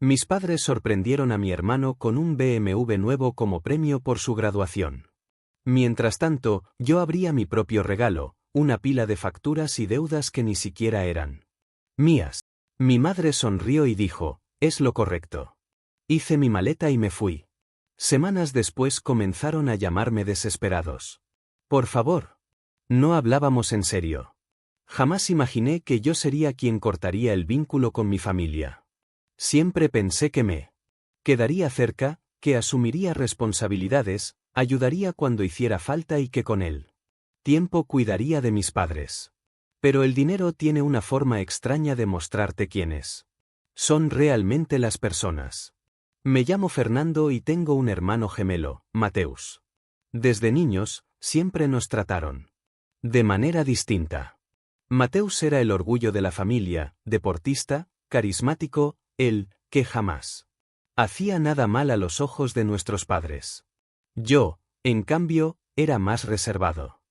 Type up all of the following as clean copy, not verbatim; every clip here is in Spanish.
Mis padres sorprendieron a mi hermano con un BMW nuevo como premio por su graduación. Mientras tanto, yo abría mi propio regalo, una pila de facturas y deudas que ni siquiera eran mías. Mi madre sonrió y dijo, es lo correcto. Hice mi maleta y me fui. Semanas después comenzaron a llamarme desesperados. Por favor. No hablábamos en serio. Jamás imaginé que yo sería quien cortaría el vínculo con mi familia. Siempre pensé que me quedaría cerca, que asumiría responsabilidades, ayudaría cuando hiciera falta y que con él tiempo cuidaría de mis padres. Pero el dinero tiene una forma extraña de mostrarte quiénes son realmente las personas. Me llamo Fernando y tengo un hermano gemelo, Mateus. Desde niños, siempre nos trataron de manera distinta. Mateus era el orgullo de la familia, deportista, carismático, el que jamás hacía nada mal a los ojos de nuestros padres. Yo, en cambio, era más reservado.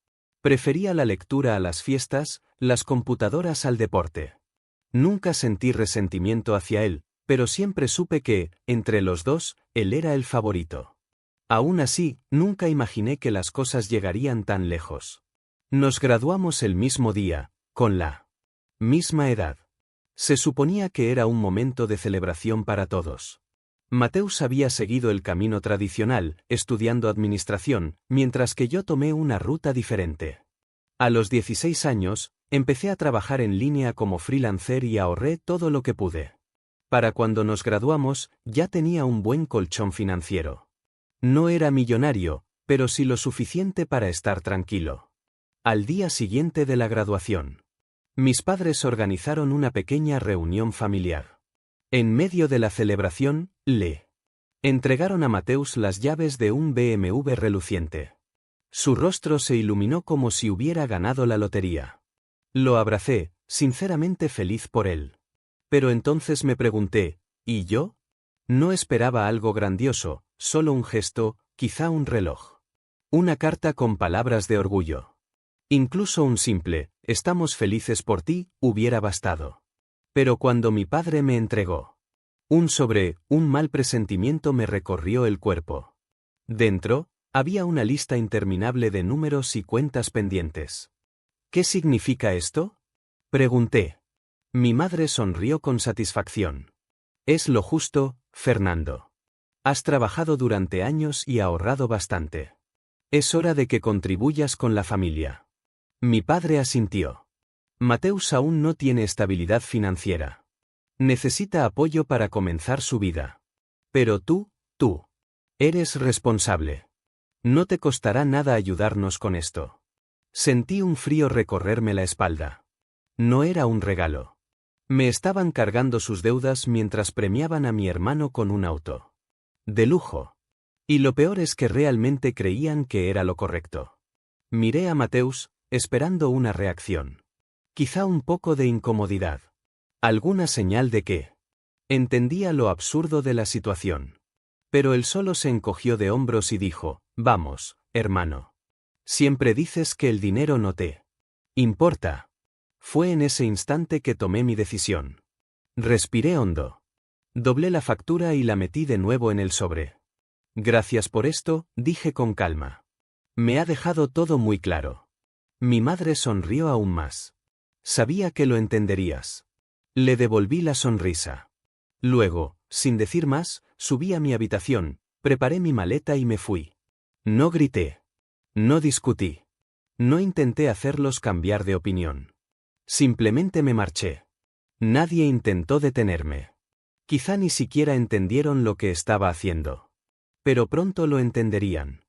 Prefería la lectura a las fiestas, las computadoras al deporte. Nunca sentí resentimiento hacia él, pero siempre supe que, entre los dos, él era el favorito. Aún así, nunca imaginé que las cosas llegarían tan lejos. Nos graduamos el mismo día, con la misma edad. Se suponía que era un momento de celebración para todos. Mateus había seguido el camino tradicional, estudiando administración, mientras que yo tomé una ruta diferente. A los 16 años, empecé a trabajar en línea como freelancer y ahorré todo lo que pude. Para cuando nos graduamos, ya tenía un buen colchón financiero. No era millonario, pero sí lo suficiente para estar tranquilo. Al día siguiente de la graduación, mis padres organizaron una pequeña reunión familiar. En medio de la celebración, le entregaron a Mateus las llaves de un BMW reluciente. Su rostro se iluminó como si hubiera ganado la lotería. Lo abracé, sinceramente feliz por él. Pero entonces me pregunté, ¿y yo? No esperaba algo grandioso, solo un gesto, quizá un reloj. Una carta con palabras de orgullo. Incluso un simple, estamos felices por ti, hubiera bastado. Pero cuando mi padre me entregó un sobre, un mal presentimiento me recorrió el cuerpo. Dentro, había una lista interminable de números y cuentas pendientes. ¿Qué significa esto? Pregunté. Mi madre sonrió con satisfacción. Es lo justo, Fernando. Has trabajado durante años y ahorrado bastante. Es hora de que contribuyas con la familia. Mi padre asintió. Mateus aún no tiene estabilidad financiera. Necesita apoyo para comenzar su vida. Pero tú, eres responsable. No te costará nada ayudarnos con esto. Sentí un frío recorrerme la espalda. No era un regalo. Me estaban cargando sus deudas mientras premiaban a mi hermano con un auto de lujo. Y lo peor es que realmente creían que era lo correcto. Miré a Mateus, esperando una reacción. Quizá un poco de incomodidad. Alguna señal de que entendía lo absurdo de la situación. Pero él solo se encogió de hombros y dijo, vamos, hermano. Siempre dices que el dinero no te importa. Fue en ese instante que tomé mi decisión. Respiré hondo. Doblé la factura y la metí de nuevo en el sobre. Gracias por esto, dije con calma. Me ha dejado todo muy claro. Mi madre sonrió aún más. Sabía que lo entenderías. Le devolví la sonrisa. Luego, sin decir más, subí a mi habitación, preparé mi maleta y me fui. No grité. No discutí. No intenté hacerlos cambiar de opinión. Simplemente me marché. Nadie intentó detenerme. Quizá ni siquiera entendieron lo que estaba haciendo. Pero pronto lo entenderían.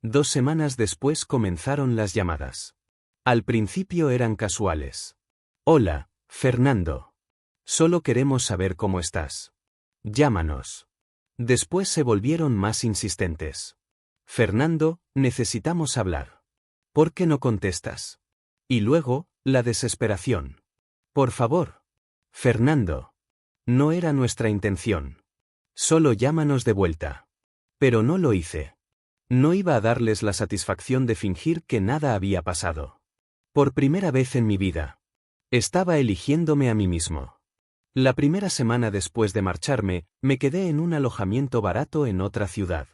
2 semanas después comenzaron las llamadas. Al principio eran casuales. Hola, Fernando. Solo queremos saber cómo estás. Llámanos. Después se volvieron más insistentes. Fernando, necesitamos hablar. ¿Por qué no contestas? Y luego, la desesperación. Por favor. Fernando. No era nuestra intención. Solo llámanos de vuelta. Pero no lo hice. No iba a darles la satisfacción de fingir que nada había pasado. Por primera vez en mi vida. Estaba eligiéndome a mí mismo. La primera semana después de marcharme, me quedé en un alojamiento barato en otra ciudad.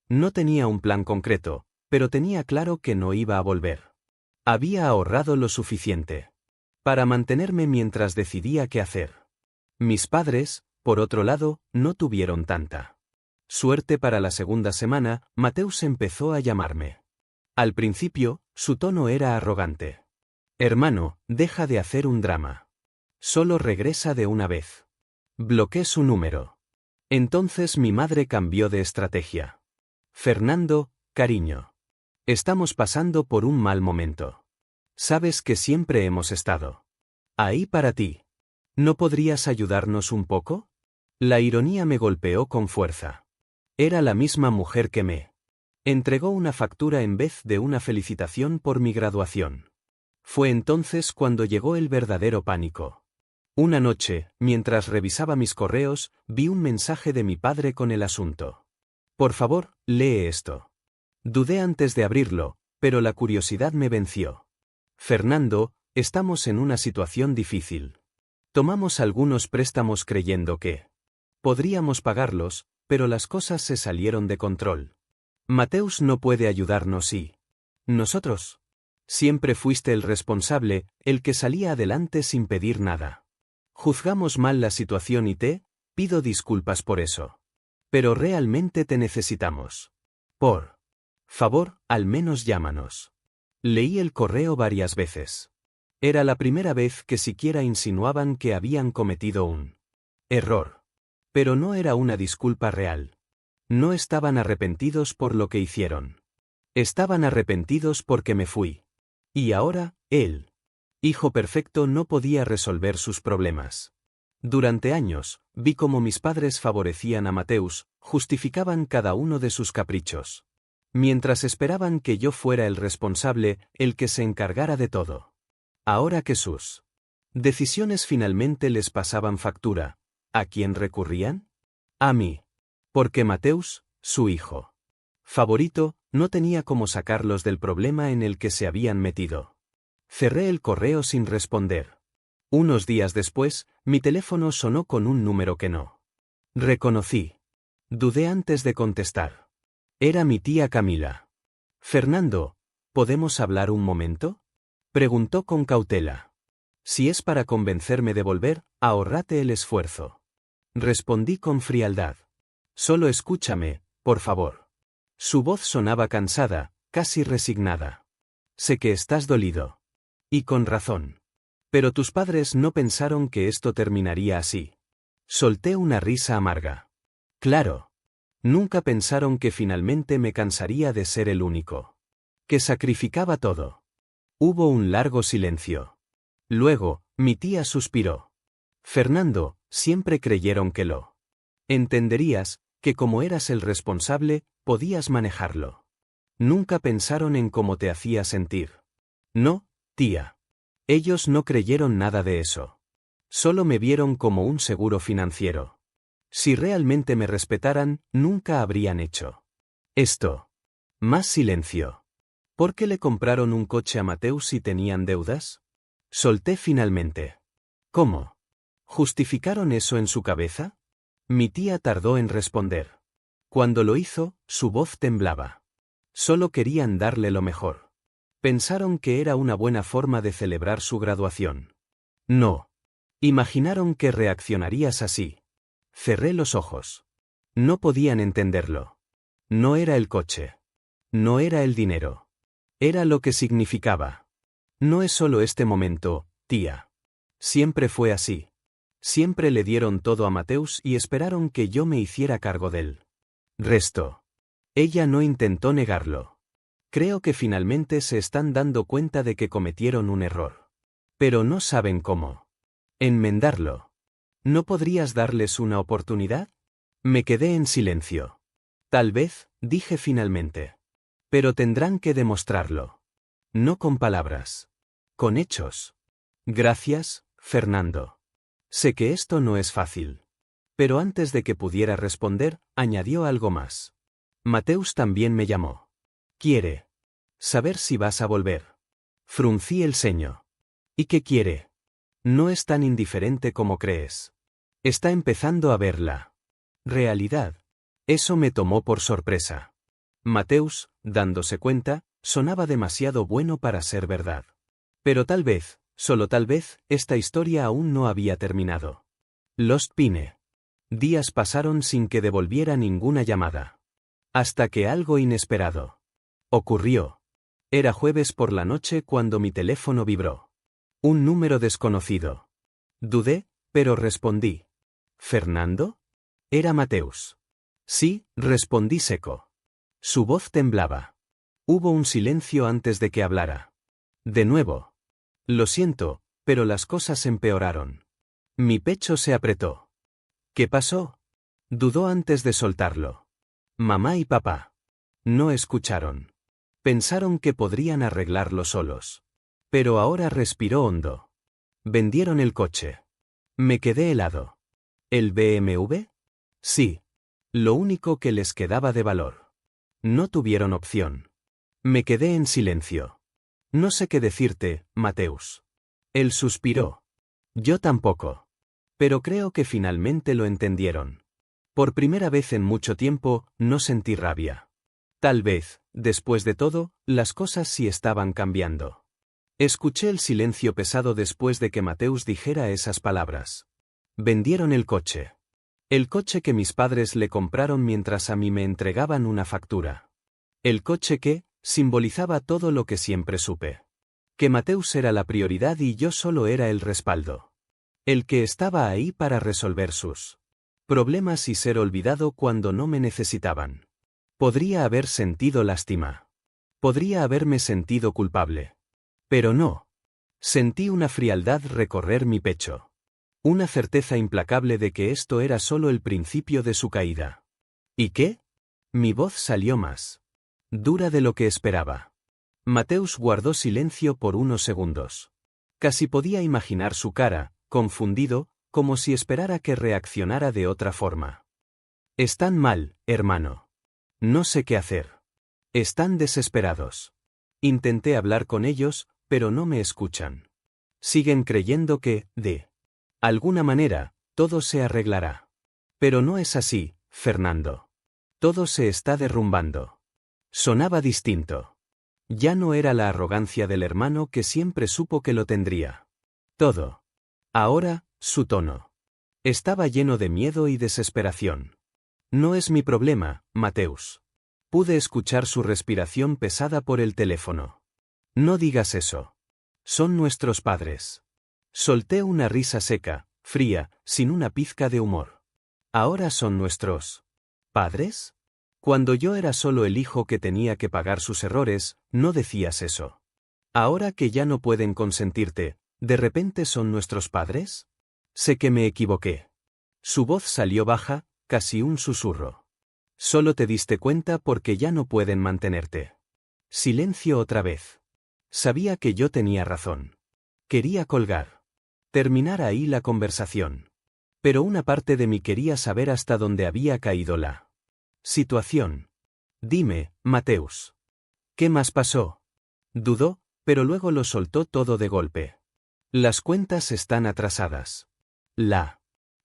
No tenía un plan concreto, pero tenía claro que no iba a volver. Había ahorrado lo suficiente para mantenerme mientras decidía qué hacer. Mis padres, por otro lado, no tuvieron tanta suerte. Para la segunda semana, Mateus empezó a llamarme. Al principio, su tono era arrogante. Hermano, deja de hacer un drama. Solo regresa de una vez. Bloqueé su número. Entonces mi madre cambió de estrategia. Fernando, cariño. Estamos pasando por un mal momento. Sabes que siempre hemos estado ahí para ti. ¿No podrías ayudarnos un poco? La ironía me golpeó con fuerza. Era la misma mujer que me entregó una factura en vez de una felicitación por mi graduación. Fue entonces cuando llegó el verdadero pánico. Una noche, mientras revisaba mis correos, vi un mensaje de mi padre con el asunto. Por favor, lee esto. Dudé antes de abrirlo, pero la curiosidad me venció. Fernando, estamos en una situación difícil. Tomamos algunos préstamos creyendo que podríamos pagarlos, pero las cosas se salieron de control. Mateus no puede ayudarnos y nosotros. Siempre fuiste el responsable, el que salía adelante sin pedir nada. Juzgamos mal la situación y te pido disculpas por eso. Pero realmente te necesitamos. Por favor, al menos llámanos. Leí el correo varias veces. Era la primera vez que siquiera insinuaban que habían cometido un error. Pero no era una disculpa real. No estaban arrepentidos por lo que hicieron. Estaban arrepentidos porque me fui. Y ahora, él, hijo perfecto, no podía resolver sus problemas. Durante años, vi cómo mis padres favorecían a Mateus, justificaban cada uno de sus caprichos. Mientras esperaban que yo fuera el responsable, el que se encargara de todo. Ahora que sus decisiones finalmente les pasaban factura, ¿a quién recurrían? A mí. Porque Mateus, su hijo favorito, no tenía cómo sacarlos del problema en el que se habían metido. Cerré el correo sin responder. Unos días después, mi teléfono sonó con un número que no reconocí. Dudé antes de contestar. Era mi tía Camila. Fernando, ¿podemos hablar un momento? Preguntó con cautela. Si es para convencerme de volver, ahórrate el esfuerzo. Respondí con frialdad. Solo escúchame, por favor. Su voz sonaba cansada, casi resignada. Sé que estás dolido. Y con razón. Pero tus padres no pensaron que esto terminaría así. Solté una risa amarga. Claro. Nunca pensaron que finalmente me cansaría de ser el único que sacrificaba todo. Hubo un largo silencio. Luego, mi tía suspiró. Fernando, siempre creyeron que lo entenderías, que como eras el responsable, podías manejarlo. Nunca pensaron en cómo te hacía sentir. No, tía. Ellos no creyeron nada de eso. Solo me vieron como un seguro financiero. Si realmente me respetaran, nunca habrían hecho esto. Más silencio. ¿Por qué le compraron un coche a Mateus si tenían deudas? Solté finalmente. ¿Cómo? ¿Justificaron eso en su cabeza? Mi tía tardó en responder. Cuando lo hizo, su voz temblaba. Solo querían darle lo mejor. Pensaron que era una buena forma de celebrar su graduación. No. Imaginaron que reaccionarías así. Cerré los ojos. No podían entenderlo. No era el coche. No era el dinero. Era lo que significaba. No es solo este momento, tía. Siempre fue así. Siempre le dieron todo a Mateus y esperaron que yo me hiciera cargo del resto. Ella no intentó negarlo. Creo que finalmente se están dando cuenta de que cometieron un error. Pero no saben cómo enmendarlo. ¿No podrías darles una oportunidad? Me quedé en silencio. Tal vez, dije finalmente. Pero tendrán que demostrarlo. No con palabras. Con hechos. Gracias, Fernando. Sé que esto no es fácil. Pero antes de que pudiera responder, añadió algo más. Mateus también me llamó. Quiere saber si vas a volver. Fruncí el ceño. ¿Y qué quiere? No es tan indiferente como crees. Está empezando a ver la realidad. Eso me tomó por sorpresa. Mateus, dándose cuenta, sonaba demasiado bueno para ser verdad. Pero tal vez, solo tal vez, esta historia aún no había terminado. Lost Pine. Días pasaron sin que devolviera ninguna llamada. Hasta que algo inesperado ocurrió. Era jueves por la noche cuando mi teléfono vibró. Un número desconocido. Dudé, pero respondí. ¿Fernando? Era Mateus. Sí, respondí seco. Su voz temblaba. Hubo un silencio antes de que hablara. De nuevo. Lo siento, pero las cosas empeoraron. Mi pecho se apretó. ¿Qué pasó? Dudó antes de soltarlo. Mamá y papá. No escucharon. Pensaron que podrían arreglarlo solos. Pero ahora respiró hondo. Vendieron el coche. Me quedé helado. ¿El BMW? Sí. Lo único que les quedaba de valor. No tuvieron opción. Me quedé en silencio. No sé qué decirte, Mateus. Él suspiró. Yo tampoco. Pero creo que finalmente lo entendieron. Por primera vez en mucho tiempo, no sentí rabia. Tal vez, después de todo, las cosas sí estaban cambiando. Escuché el silencio pesado después de que Mateus dijera esas palabras. Vendieron el coche. El coche que mis padres le compraron mientras a mí me entregaban una factura. El coche que simbolizaba todo lo que siempre supe. Que Mateus era la prioridad y yo solo era el respaldo. El que estaba ahí para resolver sus problemas y ser olvidado cuando no me necesitaban. Podría haber sentido lástima. Podría haberme sentido culpable. Pero no. Sentí una frialdad recorrer mi pecho. Una certeza implacable de que esto era solo el principio de su caída. ¿Y qué? Mi voz salió más dura de lo que esperaba. Mateus guardó silencio por unos segundos. Casi podía imaginar su cara, confundido, como si esperara que reaccionara de otra forma. Están mal, hermano. No sé qué hacer. Están desesperados. Intenté hablar con ellos, pero no me escuchan. Siguen creyendo que, de alguna manera, todo se arreglará. Pero no es así, Fernando. Todo se está derrumbando. Sonaba distinto. Ya no era la arrogancia del hermano que siempre supo que lo tendría. Todo. Ahora, su tono. Estaba lleno de miedo y desesperación. No es mi problema, Mateus. Pude escuchar su respiración pesada por el teléfono. No digas eso. Son nuestros padres. Solté una risa seca, fría, sin una pizca de humor. ¿Ahora son nuestros padres? Cuando yo era solo el hijo que tenía que pagar sus errores, no decías eso. Ahora que ya no pueden consentirte, ¿de repente son nuestros padres? Sé que me equivoqué. Su voz salió baja, casi un susurro. Solo te diste cuenta porque ya no pueden mantenerte. Silencio otra vez. Sabía que yo tenía razón. Quería colgar. Terminar ahí la conversación. Pero una parte de mí quería saber hasta dónde había caído la situación. Dime, Mateus. ¿Qué más pasó? Dudó, pero luego lo soltó todo de golpe. Las cuentas están atrasadas. La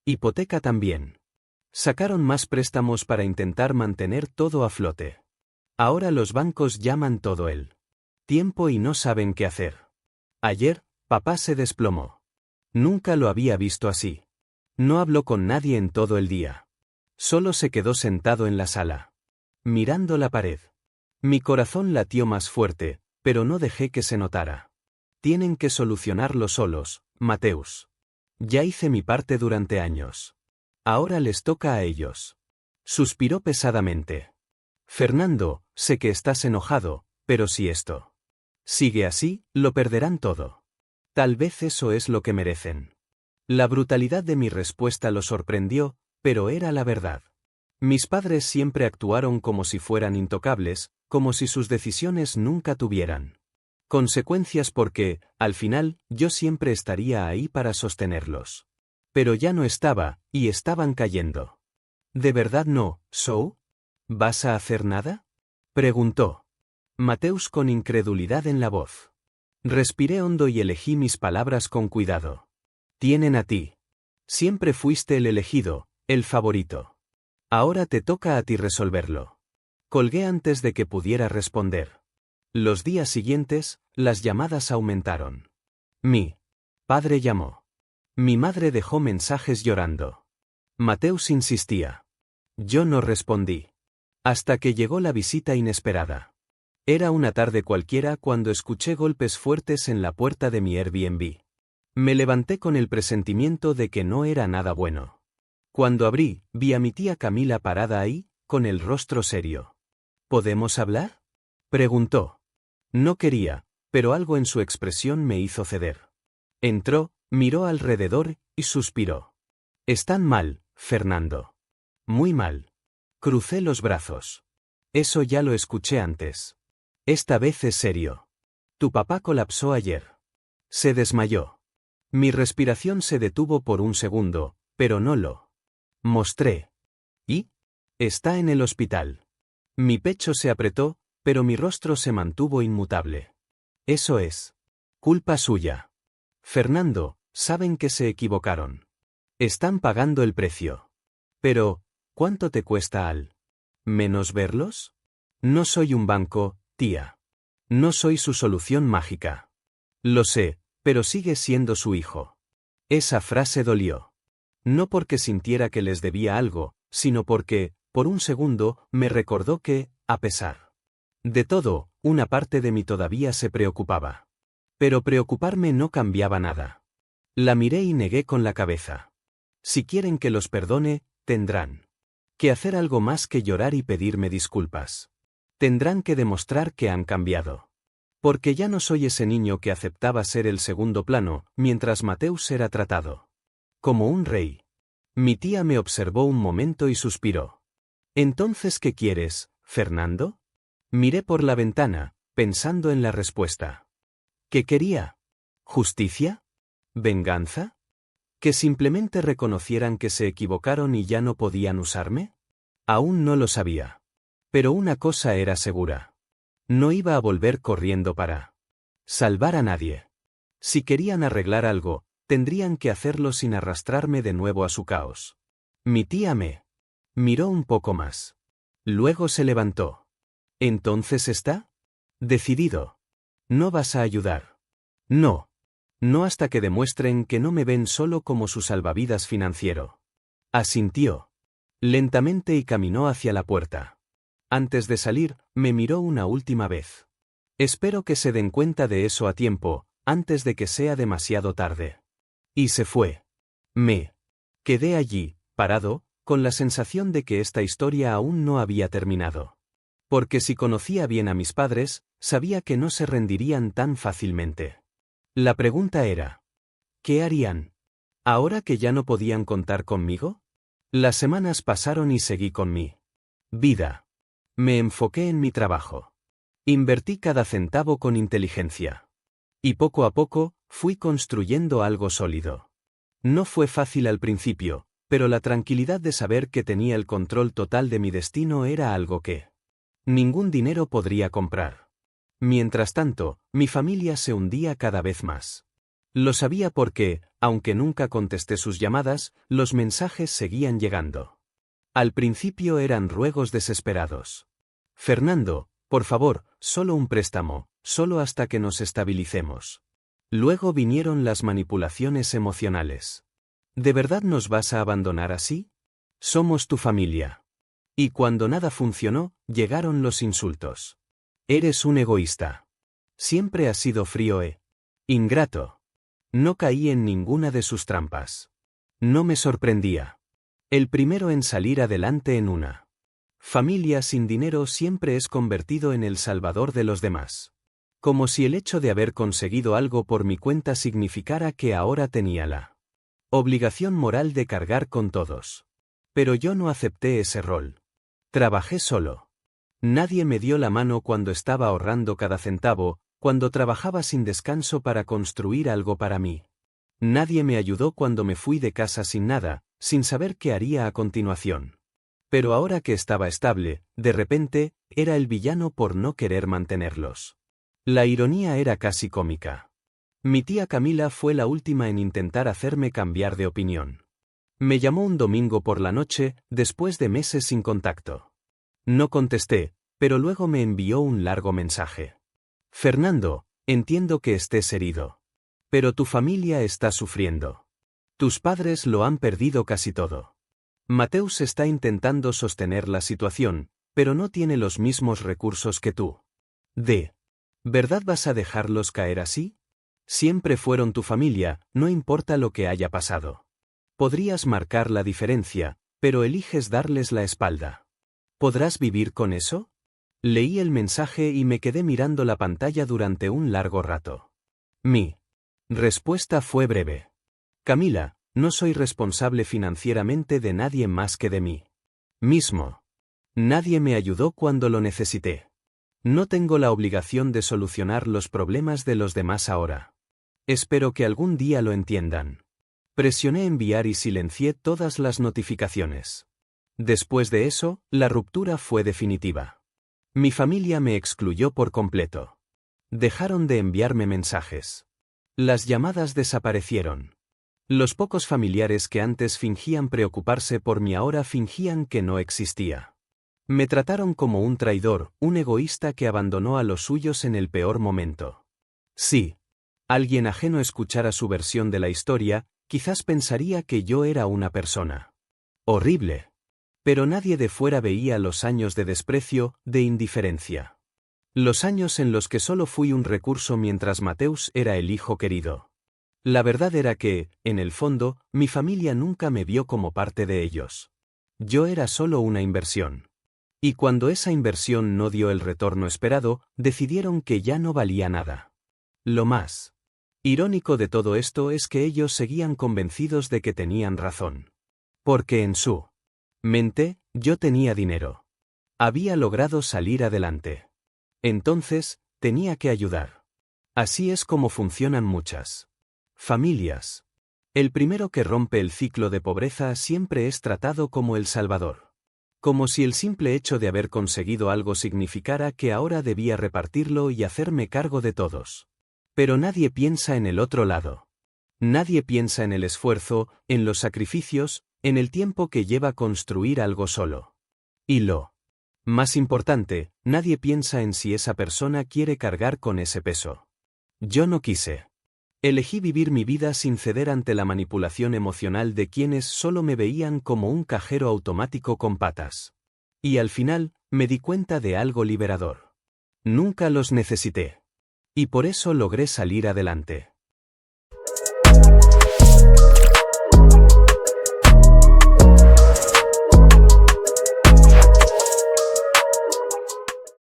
hipoteca también. Sacaron más préstamos para intentar mantener todo a flote. Ahora los bancos llaman todo el tiempo y no saben qué hacer. Ayer, papá se desplomó. Nunca lo había visto así. No habló con nadie en todo el día. Solo se quedó sentado en la sala, mirando la pared. Mi corazón latió más fuerte, pero no dejé que se notara. Tienen que solucionarlo solos, Mateus. Ya hice mi parte durante años. Ahora les toca a ellos. Suspiró pesadamente. Fernando, sé que estás enojado, pero si esto sigue así, lo perderán todo. Tal vez eso es lo que merecen. La brutalidad de mi respuesta lo sorprendió, pero era la verdad. Mis padres siempre actuaron como si fueran intocables, como si sus decisiones nunca tuvieran consecuencias porque, al final, yo siempre estaría ahí para sostenerlos. Pero ya no estaba, y estaban cayendo. ¿De verdad no, Sou? ¿Vas a hacer nada? Preguntó. Mateus con incredulidad en la voz. Respiré hondo y elegí mis palabras con cuidado. Tienen a ti. Siempre fuiste el elegido, el favorito. Ahora te toca a ti resolverlo. Colgué antes de que pudiera responder. Los días siguientes, las llamadas aumentaron. Mi padre llamó. Mi madre dejó mensajes llorando. Mateus insistía. Yo no respondí. Hasta que llegó la visita inesperada. Era una tarde cualquiera cuando escuché golpes fuertes en la puerta de mi Airbnb. Me levanté con el presentimiento de que no era nada bueno. Cuando abrí, vi a mi tía Camila parada ahí, con el rostro serio. ¿Podemos hablar?, preguntó. No quería, pero algo en su expresión me hizo ceder. Entró, miró alrededor y suspiró. Están mal, Fernando. Muy mal. Crucé los brazos. Eso ya lo escuché antes. Esta vez es serio. Tu papá colapsó ayer. Se desmayó. Mi respiración se detuvo por un segundo, pero no lo mostré. ¿Y? Está en el hospital. Mi pecho se apretó, pero mi rostro se mantuvo inmutable. Eso es culpa suya. Fernando, saben que se equivocaron. Están pagando el precio. Pero, ¿cuánto te cuesta al menos verlos? No soy un banco, tía. No soy su solución mágica. Lo sé, pero sigue siendo su hijo. Esa frase dolió. No porque sintiera que les debía algo, sino porque, por un segundo, me recordó que, a pesar de todo, una parte de mí todavía se preocupaba. Pero preocuparme no cambiaba nada. La miré y negué con la cabeza. Si quieren que los perdone, tendrán que hacer algo más que llorar y pedirme disculpas. Tendrán que demostrar que han cambiado. Porque ya no soy ese niño que aceptaba ser el segundo plano, mientras Mateus era tratado como un rey. Mi tía me observó un momento y suspiró. ¿Entonces qué quieres, Fernando? Miré por la ventana, pensando en la respuesta. ¿Qué quería? ¿Justicia? ¿Venganza? ¿Que simplemente reconocieran que se equivocaron y ya no podían usarme? Aún no lo sabía. Pero una cosa era segura. No iba a volver corriendo para salvar a nadie. Si querían arreglar algo, tendrían que hacerlo sin arrastrarme de nuevo a su caos. Mi tía me miró un poco más. Luego se levantó. ¿Entonces está decidido? ¿No vas a ayudar? No. No hasta que demuestren que no me ven solo como su salvavidas financiero. Asintió. Lentamente y caminó hacia la puerta. Antes de salir, me miró una última vez. Espero que se den cuenta de eso a tiempo, antes de que sea demasiado tarde. Y se fue. Me quedé allí, parado, con la sensación de que esta historia aún no había terminado. Porque si conocía bien a mis padres, sabía que no se rendirían tan fácilmente. La pregunta era, ¿qué harían? ¿Ahora que ya no podían contar conmigo? Las semanas pasaron y seguí con mi vida. Me enfoqué en mi trabajo. Invertí cada centavo con inteligencia. Y poco a poco, fui construyendo algo sólido. No fue fácil al principio, pero la tranquilidad de saber que tenía el control total de mi destino era algo que ningún dinero podría comprar. Mientras tanto, mi familia se hundía cada vez más. Lo sabía porque, aunque nunca contesté sus llamadas, los mensajes seguían llegando. Al principio eran ruegos desesperados. Fernando, por favor, solo un préstamo, solo hasta que nos estabilicemos. Luego vinieron las manipulaciones emocionales. ¿De verdad nos vas a abandonar así? Somos tu familia. Y cuando nada funcionó, llegaron los insultos. Eres un egoísta. Siempre has sido frío e ingrato. No caí en ninguna de sus trampas. No me sorprendía. El primero en salir adelante en una familia sin dinero siempre es convertido en el salvador de los demás. Como si el hecho de haber conseguido algo por mi cuenta significara que ahora tenía la obligación moral de cargar con todos. Pero yo no acepté ese rol. Trabajé solo. Nadie me dio la mano cuando estaba ahorrando cada centavo, cuando trabajaba sin descanso para construir algo para mí. Nadie me ayudó cuando me fui de casa sin nada, sin saber qué haría a continuación. Pero ahora que estaba estable, de repente, era el villano por no querer mantenerlos. La ironía era casi cómica. Mi tía Camila fue la última en intentar hacerme cambiar de opinión. Me llamó un domingo por la noche, después de meses sin contacto. No contesté, pero luego me envió un largo mensaje. Fernando, entiendo que estés herido. Pero tu familia está sufriendo. Tus padres lo han perdido casi todo. Mateus está intentando sostener la situación, pero no tiene los mismos recursos que tú. ¿Verdad vas a dejarlos caer así? Siempre fueron tu familia, no importa lo que haya pasado. Podrías marcar la diferencia, pero eliges darles la espalda. ¿Podrás vivir con eso? Leí el mensaje y me quedé mirando la pantalla durante un largo rato. Mi respuesta fue breve. Camila, no soy responsable financieramente de nadie más que de mí mismo. Nadie me ayudó cuando lo necesité. No tengo la obligación de solucionar los problemas de los demás ahora. Espero que algún día lo entiendan. Presioné enviar y silencié todas las notificaciones. Después de eso, la ruptura fue definitiva. Mi familia me excluyó por completo. Dejaron de enviarme mensajes. Las llamadas desaparecieron. Los pocos familiares que antes fingían preocuparse por mí ahora fingían que no existía. Me trataron como un traidor, un egoísta que abandonó a los suyos en el peor momento. Si alguien ajeno escuchara su versión de la historia, quizás pensaría que yo era una persona horrible. Pero nadie de fuera veía los años de desprecio, de indiferencia. Los años en los que solo fui un recurso mientras Mateus era el hijo querido. La verdad era que, en el fondo, mi familia nunca me vio como parte de ellos. Yo era solo una inversión. Y cuando esa inversión no dio el retorno esperado, decidieron que ya no valía nada. Lo más irónico de todo esto es que ellos seguían convencidos de que tenían razón. Porque en su mente, yo tenía dinero. Había logrado salir adelante. Entonces, tenía que ayudar. Así es como funcionan muchas familias. El primero que rompe el ciclo de pobreza siempre es tratado como el salvador. Como si el simple hecho de haber conseguido algo significara que ahora debía repartirlo y hacerme cargo de todos. Pero nadie piensa en el otro lado. Nadie piensa en el esfuerzo, en los sacrificios, en el tiempo que lleva construir algo solo. Y lo más importante, nadie piensa en si esa persona quiere cargar con ese peso. Yo no quise. Elegí vivir mi vida sin ceder ante la manipulación emocional de quienes solo me veían como un cajero automático con patas. Y al final, me di cuenta de algo liberador. Nunca los necesité. Y por eso logré salir adelante.